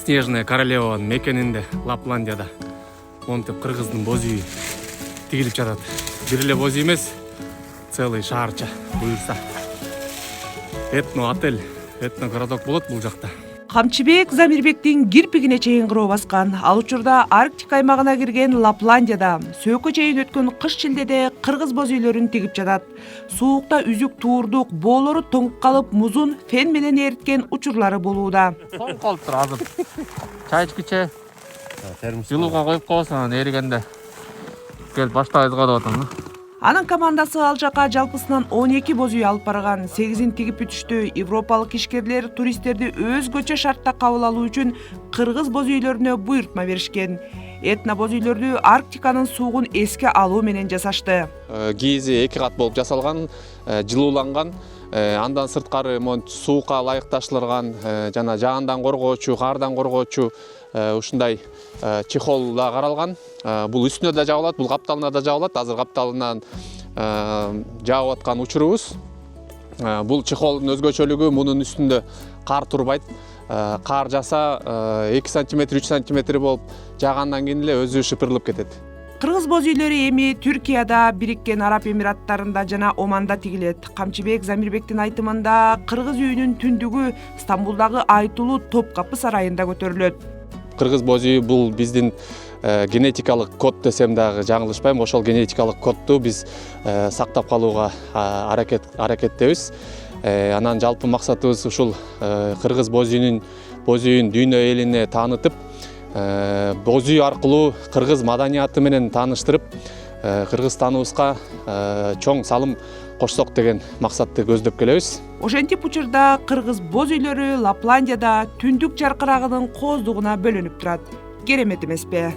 Снежная королеванын мекенинде Лапландияда монтип кыргыздын боз үйү тигилип жатат. Бир эле боз үй эмес, целый шаарча буюрса. Этно отель, этно городок болот бул жакта. Камчыбек Замирбектин кирпигине чейин кыроо баскан. Ал учурда Арктика аймагына кирген Лапландияда сөккө чейин өткөн кыш шилдеде кыргыз боз үйлөрүн тигип жатат. Суукта үзүк туурдук, боолору тоңуп калып, музун фен менен эриткен учурлары болууда. Соң калып тур азыр. Чай ичкиче жылууга коюп коесуң, анан эригенде келип баштайбызга деп атам. Анын командасы ал жака жалпысынан 12 боз үй алып барган. 8-ин тигип бүтүштү. Европалык ишкерлер туристтерди өзгөчө шартта кабыл алуу үчүн кыргыз боз үйлөрүнө буйртма беришкен. Этно боз үйлөрдү Арктиканын суугун эске алуу менен жасашты. Кийизи 2 кат болуп жасалган, жылууланган, андан сырткары суукка ылайыкташтырылган, жана жагандан коргоочу, кардан коргоочу ушундай чехол да каралган. Бул үстүнө да жабылат, бул капталына да жабылат. Азыр капталынан жаап аткан учурубуз. Бул чехолдун өзгөчөлүгү мунун үстүндө кар турбайт. Кар жаса 2 см, 3 см болуп, жаагандан кийин эле өзү шыпырылып кетет. Кыргыз боз үйлөрү эми Түркияда, Бириккен Араб Эмираттарында жана Оманда тигилет. Камчыбек Замирбектин айтымында кыргыз үйүнүн түндүгү Стамбулдагы айтылуу Топкапы сарайында көтөрүлөт. Кыргыз боз үйү бул биздин генетикалык код десем дагы жаңылышпайм. Ошол генетикалык кодду биз сактап калууга аракеттебиз. Анан жалпы максатыбыз ушул кыргыз боз үйүн дүйнө элине таанытып, боз үй аркылуу кыргыз маданияты менен тааныштырып, Кыргызстаныбызга чоң салым кошсок деген максатты көздөп келебиз. Ошентип учурда кыргыз боз үйлөрү Лапландияда түндүк жаркырагынын кооздугуна бөлөнүп турат. Керемет эмеспи?